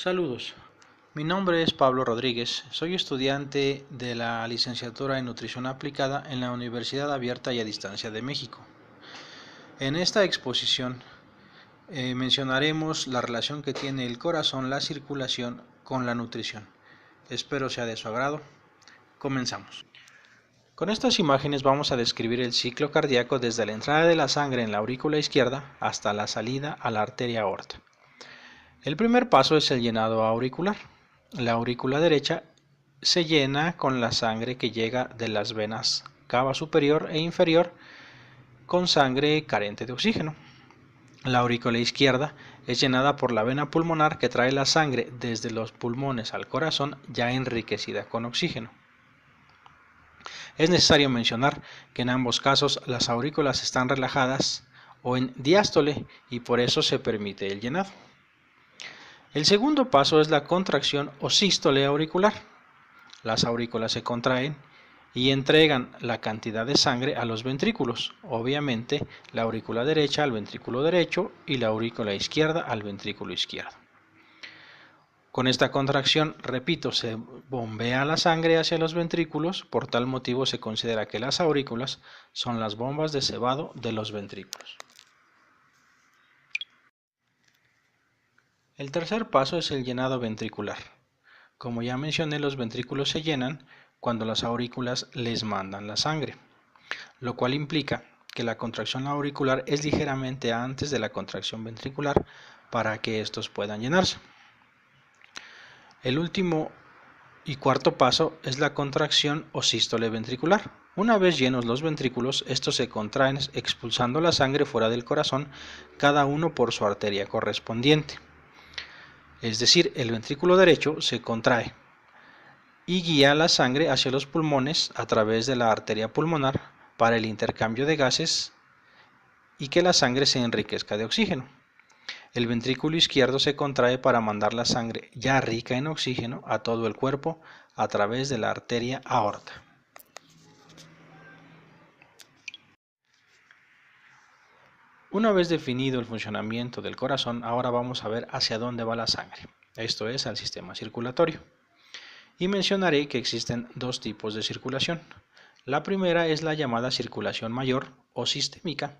Saludos, mi nombre es Pablo Rodríguez, soy estudiante de la licenciatura en Nutrición Aplicada en la Universidad Abierta y a Distancia de México. En esta exposición mencionaremos la relación que tiene el corazón, la circulación con la nutrición. Espero sea de su agrado. Comenzamos. Con estas imágenes vamos a describir el ciclo cardíaco desde la entrada de la sangre en la aurícula izquierda hasta la salida a la arteria aorta. El primer paso es el llenado auricular. La aurícula derecha se llena con la sangre que llega de las venas cava superior e inferior con sangre carente de oxígeno. La aurícula izquierda es llenada por la vena pulmonar que trae la sangre desde los pulmones al corazón ya enriquecida con oxígeno. Es necesario mencionar que en ambos casos las aurículas están relajadas o en diástole y por eso se permite el llenado. El segundo paso es la contracción o sístole auricular. Las aurículas se contraen y entregan la cantidad de sangre a los ventrículos, obviamente la aurícula derecha al ventrículo derecho y la aurícula izquierda al ventrículo izquierdo. Con esta contracción, repito, se bombea la sangre hacia los ventrículos, por tal motivo se considera que las aurículas son las bombas de cebado de los ventrículos. El tercer paso es el llenado ventricular. Como ya mencioné, los ventrículos se llenan cuando las aurículas les mandan la sangre, lo cual implica que la contracción auricular es ligeramente antes de la contracción ventricular para que estos puedan llenarse. El último y cuarto paso es la contracción o sístole ventricular. Una vez llenos los ventrículos, estos se contraen expulsando la sangre fuera del corazón, cada uno por su arteria correspondiente. Es decir, el ventrículo derecho se contrae y guía la sangre hacia los pulmones a través de la arteria pulmonar para el intercambio de gases y que la sangre se enriquezca de oxígeno. El ventrículo izquierdo se contrae para mandar la sangre ya rica en oxígeno a todo el cuerpo a través de la arteria aorta. Una vez definido el funcionamiento del corazón, ahora vamos a ver hacia dónde va la sangre, esto es al sistema circulatorio. Y mencionaré que existen dos tipos de circulación. La primera es la llamada circulación mayor o sistémica.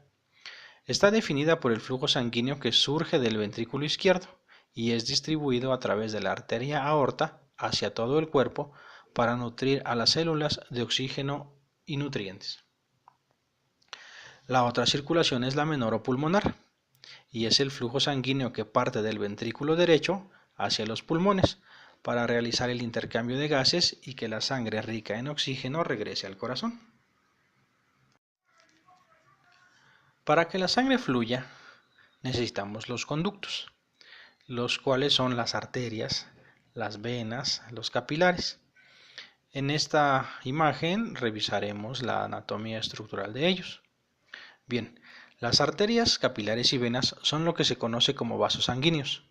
Está definida por el flujo sanguíneo que surge del ventrículo izquierdo y es distribuido a través de la arteria aorta hacia todo el cuerpo para nutrir a las células de oxígeno y nutrientes. La otra circulación es la menor o pulmonar y es el flujo sanguíneo que parte del ventrículo derecho hacia los pulmones para realizar el intercambio de gases y que la sangre rica en oxígeno regrese al corazón. Para que la sangre fluya, necesitamos los conductos, los cuales son las arterias, las venas, los capilares. En esta imagen revisaremos la anatomía estructural de ellos. Bien, las arterias, capilares y venas son lo que se conoce como vasos sanguíneos.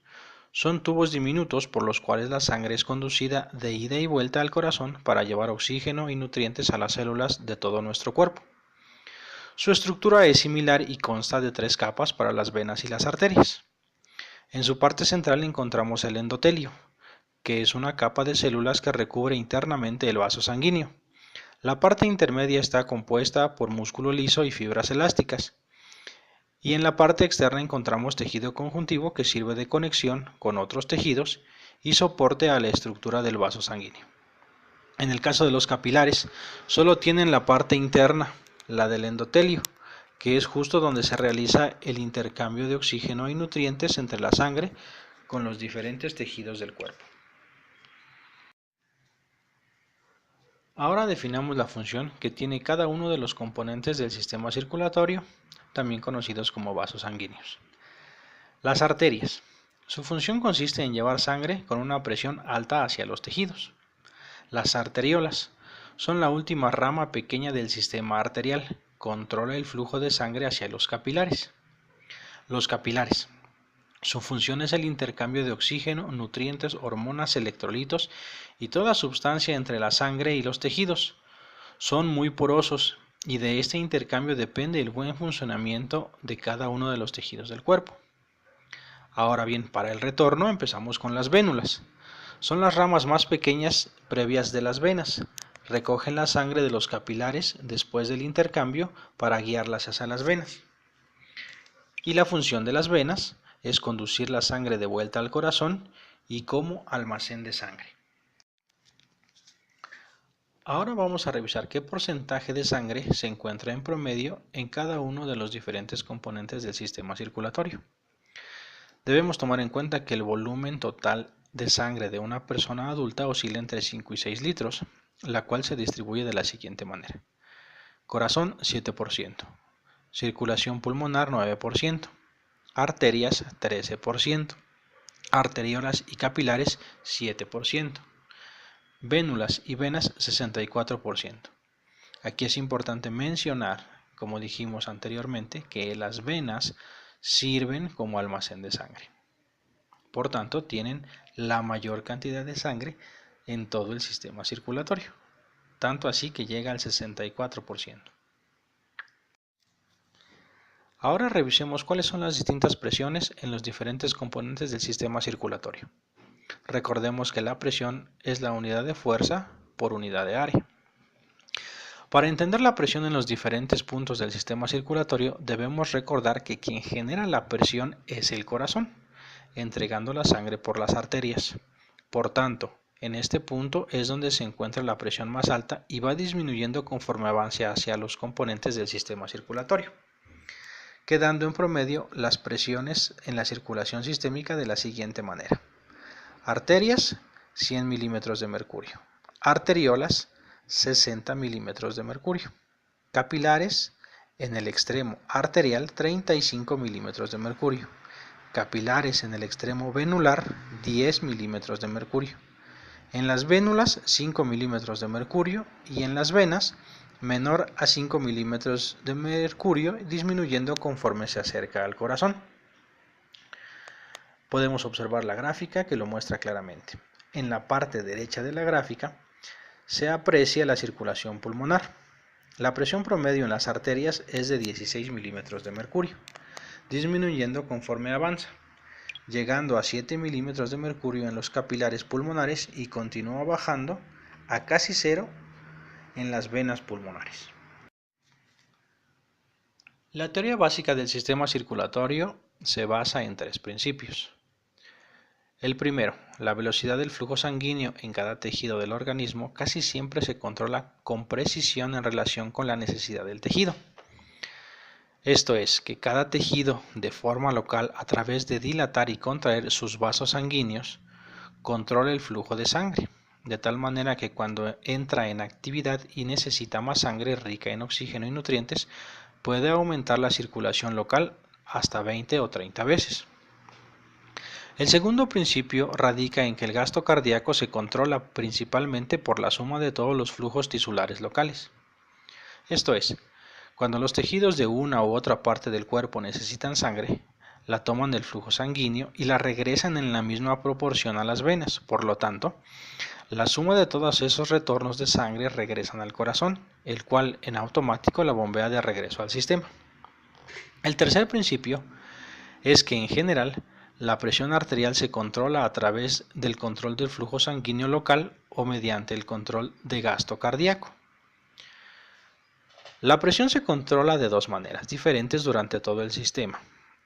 Son tubos diminutos por los cuales la sangre es conducida de ida y vuelta al corazón para llevar oxígeno y nutrientes a las células de todo nuestro cuerpo. Su estructura es similar y consta de 3 capas para las venas y las arterias. En su parte central encontramos el endotelio, que es una capa de células que recubre internamente el vaso sanguíneo. La parte intermedia está compuesta por músculo liso y fibras elásticas. Y en la parte externa encontramos tejido conjuntivo que sirve de conexión con otros tejidos y soporte a la estructura del vaso sanguíneo. En el caso de los capilares, solo tienen la parte interna, la del endotelio, que es justo donde se realiza el intercambio de oxígeno y nutrientes entre la sangre con los diferentes tejidos del cuerpo. Ahora definamos la función que tiene cada uno de los componentes del sistema circulatorio, también conocidos como vasos sanguíneos. Las arterias. Su función consiste en llevar sangre con una presión alta hacia los tejidos. Las arteriolas son la última rama pequeña del sistema arterial, controla el flujo de sangre hacia los capilares. Los capilares. Su función es el intercambio de oxígeno, nutrientes, hormonas, electrolitos y toda sustancia entre la sangre y los tejidos. Son muy porosos y de este intercambio depende el buen funcionamiento de cada uno de los tejidos del cuerpo. Ahora bien, para el retorno empezamos con las vénulas. Son las ramas más pequeñas previas de las venas. Recogen la sangre de los capilares después del intercambio para guiarlas hacia las venas. Y la función de las venas es conducir la sangre de vuelta al corazón y como almacén de sangre. Ahora vamos a revisar qué porcentaje de sangre se encuentra en promedio en cada uno de los diferentes componentes del sistema circulatorio. Debemos tomar en cuenta que el volumen total de sangre de una persona adulta oscila entre 5 y 6 litros, la cual se distribuye de la siguiente manera. Corazón 7%, circulación pulmonar 9%, arterias 13%, arteriolas y capilares 7%, vénulas y venas 64%. Aquí es importante mencionar, como dijimos anteriormente, que las venas sirven como almacén de sangre. Por tanto, tienen la mayor cantidad de sangre en todo el sistema circulatorio, tanto así que llega al 64%. Ahora revisemos cuáles son las distintas presiones en los diferentes componentes del sistema circulatorio. Recordemos que la presión es la unidad de fuerza por unidad de área. Para entender la presión en los diferentes puntos del sistema circulatorio, debemos recordar que quien genera la presión es el corazón, entregando la sangre por las arterias. Por tanto, en este punto es donde se encuentra la presión más alta y va disminuyendo conforme avance hacia los componentes del sistema circulatorio, quedando en promedio las presiones en la circulación sistémica de la siguiente manera. Arterias, 100 milímetros de mercurio. Arteriolas, 60 milímetros de mercurio. Capilares, en el extremo arterial, 35 milímetros de mercurio. Capilares en el extremo venular, 10 milímetros de mercurio. En las vénulas, 5 milímetros de mercurio, y en las venas, menor a 5 milímetros de mercurio, disminuyendo conforme se acerca al corazón. Podemos observar la gráfica que lo muestra claramente. En la parte derecha de la gráfica se aprecia la circulación pulmonar. La presión promedio en las arterias es de 16 milímetros de mercurio, disminuyendo conforme avanza, llegando a 7 milímetros de mercurio en los capilares pulmonares y continúa bajando a casi cero en las venas pulmonares. La teoría básica del sistema circulatorio se basa en 3 principios. El primero, la velocidad del flujo sanguíneo en cada tejido del organismo casi siempre se controla con precisión en relación con la necesidad del tejido. Esto es, que cada tejido de forma local a través de dilatar y contraer sus vasos sanguíneos controla el flujo de sangre, de tal manera que cuando entra en actividad y necesita más sangre rica en oxígeno y nutrientes, puede aumentar la circulación local hasta 20 o 30 veces. El segundo principio radica en que el gasto cardíaco se controla principalmente por la suma de todos los flujos tisulares locales. Esto es, cuando los tejidos de una u otra parte del cuerpo necesitan sangre, la toman del flujo sanguíneo y la regresan en la misma proporción a las venas. Por lo tanto, la suma de todos esos retornos de sangre regresan al corazón, el cual en automático la bombea de regreso al sistema. El tercer principio es que en general la presión arterial se controla a través del control del flujo sanguíneo local o mediante el control de gasto cardíaco. La presión se controla de dos maneras diferentes durante todo el sistema.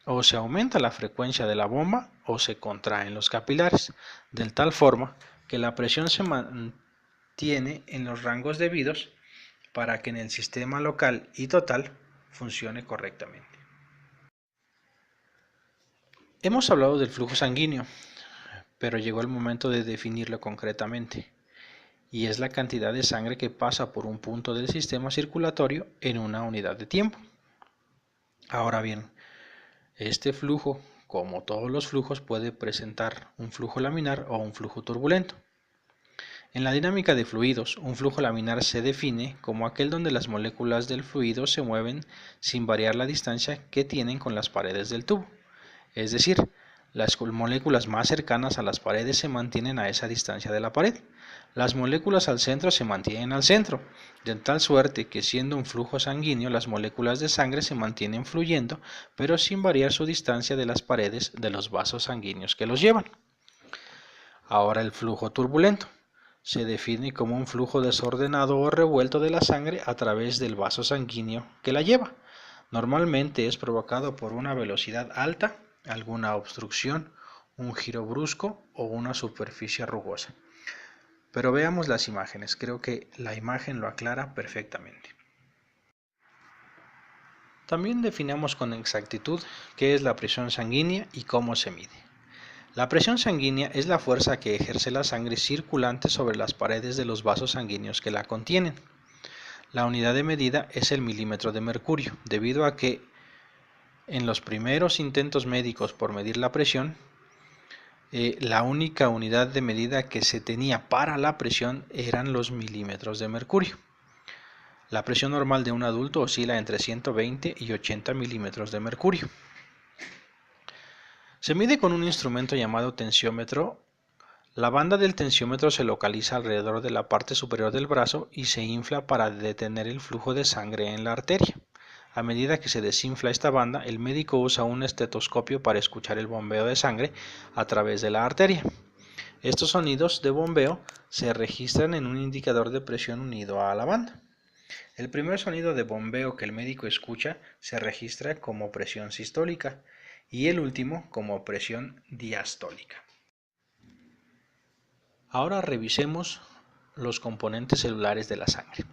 O se aumenta la frecuencia de la bomba o se contraen los capilares, de tal forma que la presión se mantiene en los rangos debidos para que en el sistema local y total funcione correctamente. Hemos hablado del flujo sanguíneo, pero llegó el momento de definirlo concretamente, y es la cantidad de sangre que pasa por un punto del sistema circulatorio en una unidad de tiempo. Ahora bien, este flujo, como todos los flujos, puede presentar un flujo laminar o un flujo turbulento. En la dinámica de fluidos, un flujo laminar se define como aquel donde las moléculas del fluido se mueven sin variar la distancia que tienen con las paredes del tubo. Es decir, Las moléculas más cercanas a las paredes se mantienen a esa distancia de la pared. Las moléculas al centro se mantienen al centro, de tal suerte que siendo un flujo sanguíneo, las moléculas de sangre se mantienen fluyendo, pero sin variar su distancia de las paredes de los vasos sanguíneos que los llevan. Ahora el flujo turbulento. Se define como un flujo desordenado o revuelto de la sangre a través del vaso sanguíneo que la lleva. Normalmente es provocado por una velocidad alta, alguna obstrucción, un giro brusco o una superficie rugosa. Pero veamos las imágenes, creo que la imagen lo aclara perfectamente. También definamos con exactitud qué es la presión sanguínea y cómo se mide. La presión sanguínea es la fuerza que ejerce la sangre circulante sobre las paredes de los vasos sanguíneos que la contienen. La unidad de medida es el milímetro de mercurio, debido a que en los primeros intentos médicos por medir la presión, la única unidad de medida que se tenía para la presión eran los milímetros de mercurio. La presión normal de un adulto oscila entre 120 y 80 milímetros de mercurio. Se mide con un instrumento llamado tensiómetro. La banda del tensiómetro se localiza alrededor de la parte superior del brazo y se infla para detener el flujo de sangre en la arteria. A medida que se desinfla esta banda, el médico usa un estetoscopio para escuchar el bombeo de sangre a través de la arteria. Estos sonidos de bombeo se registran en un indicador de presión unido a la banda. El primer sonido de bombeo que el médico escucha se registra como presión sistólica y el último como presión diastólica. Ahora revisemos los componentes celulares de la sangre.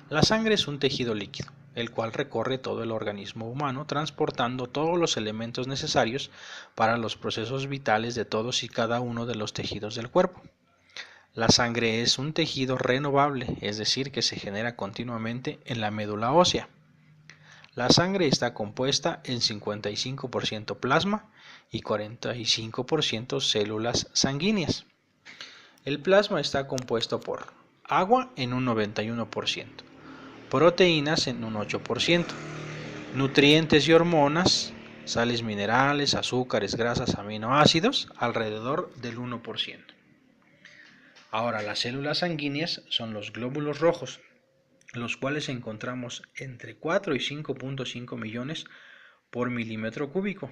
La sangre es un tejido líquido, el cual recorre todo el organismo humano transportando todos los elementos necesarios para los procesos vitales de todos y cada uno de los tejidos del cuerpo. La sangre es un tejido renovable, es decir, que se genera continuamente en la médula ósea. La sangre está compuesta en 55% plasma y 45% células sanguíneas. El plasma está compuesto por agua en un 91%, proteínas en un 8%, nutrientes y hormonas, sales minerales, azúcares, grasas, aminoácidos, alrededor del 1%. Ahora, las células sanguíneas son los glóbulos rojos, los cuales encontramos entre 4 y 5.5 millones por milímetro cúbico,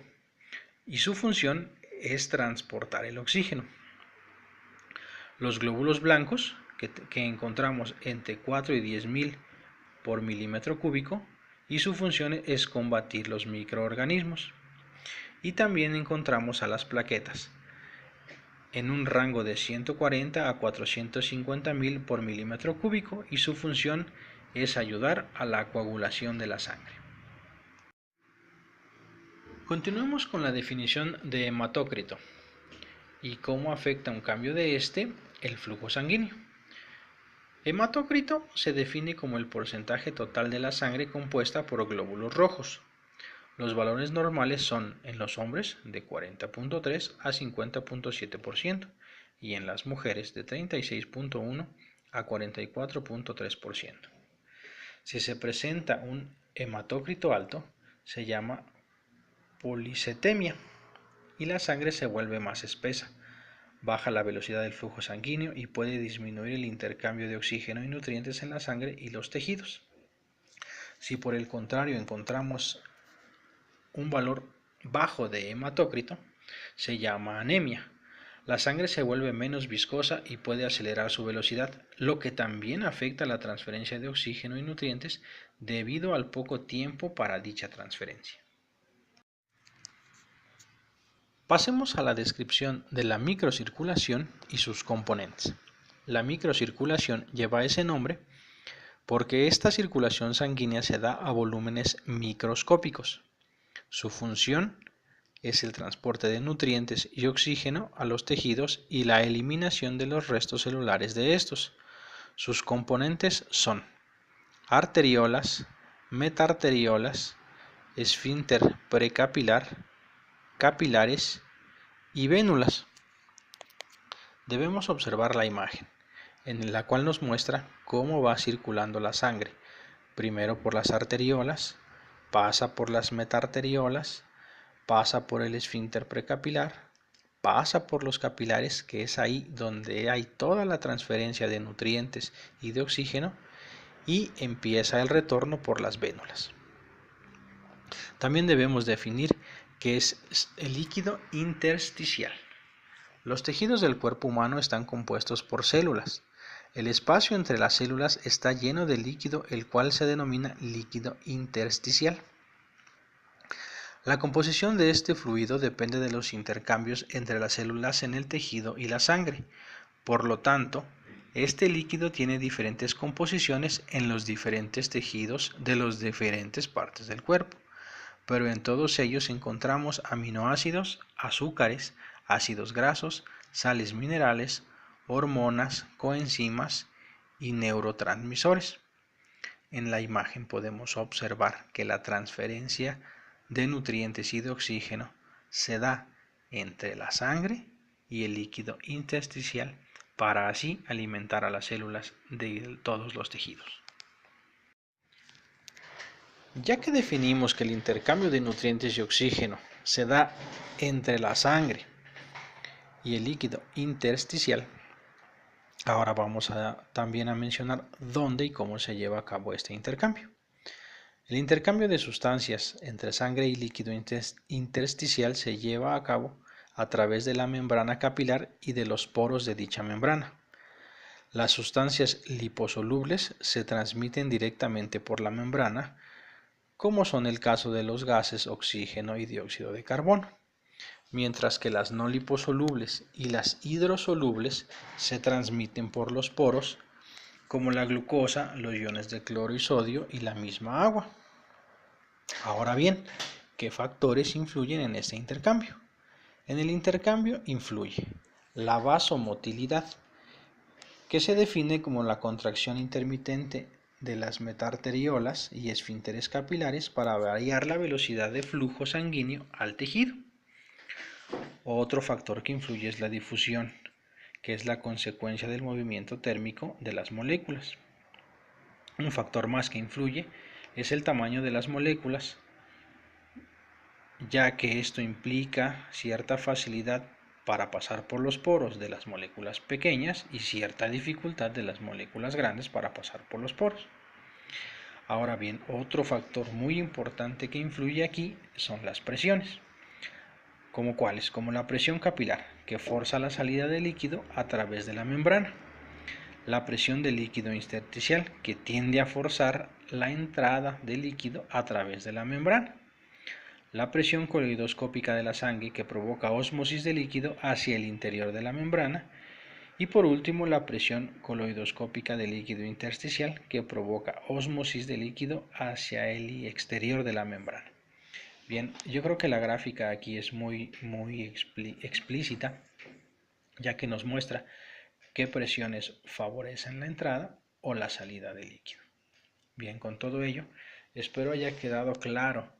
y su función es transportar el oxígeno. Los glóbulos blancos, que encontramos entre 4 y 10.000 por milímetro cúbico, y su función es combatir los microorganismos. Y también encontramos a las plaquetas, en un rango de 140 a 450.000 por milímetro cúbico, y su función es ayudar a la coagulación de la sangre. Continuemos con la definición de hematócrito y cómo afecta un cambio de el flujo sanguíneo. Hematócrito se define como el porcentaje total de la sangre compuesta por glóbulos rojos. Los valores normales son en los hombres de 40.3 a 50.7% y en las mujeres de 36.1 a 44.3%. Si se presenta un hematócrito alto, se llama policetemia y la sangre se vuelve más espesa, baja la velocidad del flujo sanguíneo y puede disminuir el intercambio de oxígeno y nutrientes en la sangre y los tejidos. Si por el contrario encontramos un valor bajo de hematócrito, se llama anemia. La sangre se vuelve menos viscosa y puede acelerar su velocidad, lo que también afecta la transferencia de oxígeno y nutrientes debido al poco tiempo para dicha transferencia. Pasemos a la descripción de la microcirculación y sus componentes. La microcirculación lleva ese nombre porque esta circulación sanguínea se da a volúmenes microscópicos. Su función es el transporte de nutrientes y oxígeno a los tejidos y la eliminación de los restos celulares de estos. Sus componentes son arteriolas, metarteriolas, esfínter precapilar, capilares y vénulas. Debemos observar la imagen, en la cual nos muestra cómo va circulando la sangre, primero por las arteriolas, pasa por las metarteriolas, pasa por el esfínter precapilar, pasa por los capilares, que es ahí donde hay toda la transferencia de nutrientes y de oxígeno, y empieza el retorno por las vénulas. También debemos definir qué es el líquido intersticial. Los tejidos del cuerpo humano están compuestos por células. El espacio entre las células está lleno de líquido, el cual se denomina líquido intersticial. La composición de este fluido depende de los intercambios entre las células en el tejido y la sangre. Por lo tanto, este líquido tiene diferentes composiciones en los diferentes tejidos de las diferentes partes del cuerpo, pero en todos ellos encontramos aminoácidos, azúcares, ácidos grasos, sales minerales, hormonas, coenzimas y neurotransmisores. En la imagen podemos observar que la transferencia de nutrientes y de oxígeno se da entre la sangre y el líquido intersticial para así alimentar a las células de todos los tejidos. Ya que definimos que el intercambio de nutrientes y oxígeno se da entre la sangre y el líquido intersticial, ahora vamos también a mencionar dónde y cómo se lleva a cabo este intercambio. El intercambio de sustancias entre sangre y líquido intersticial se lleva a cabo a través de la membrana capilar y de los poros de dicha membrana. Las sustancias liposolubles se transmiten directamente por la membrana, como son el caso de los gases oxígeno y dióxido de carbono, mientras que las no liposolubles y las hidrosolubles se transmiten por los poros, como la glucosa, los iones de cloro y sodio y la misma agua. Ahora bien, ¿qué factores influyen en este intercambio? En el intercambio influye la vasomotilidad, que se define como la contracción intermitente de las metarteriolas y esfínteres capilares para variar la velocidad de flujo sanguíneo al tejido. Otro factor que influye es la difusión, que es la consecuencia del movimiento térmico de las moléculas. Un factor más que influye es el tamaño de las moléculas, ya que esto implica cierta facilidad para pasar por los poros de las moléculas pequeñas y cierta dificultad de las moléculas grandes para pasar por los poros. Ahora bien, otro factor muy importante que influye aquí son las presiones. ¿Como cuáles? Como la presión capilar, que forza la salida de líquido a través de la membrana. La presión del líquido intersticial, que tiende a forzar la entrada de líquido a través de la membrana. La presión coloidoscópica de la sangre, que provoca ósmosis de líquido hacia el interior de la membrana. Y por último, la presión coloidoscópica del líquido intersticial, que provoca ósmosis de líquido hacia el exterior de la membrana. Bien, yo creo que la gráfica aquí es muy explícita, ya que nos muestra qué presiones favorecen la entrada o la salida del líquido. Bien, con todo ello, espero haya quedado claro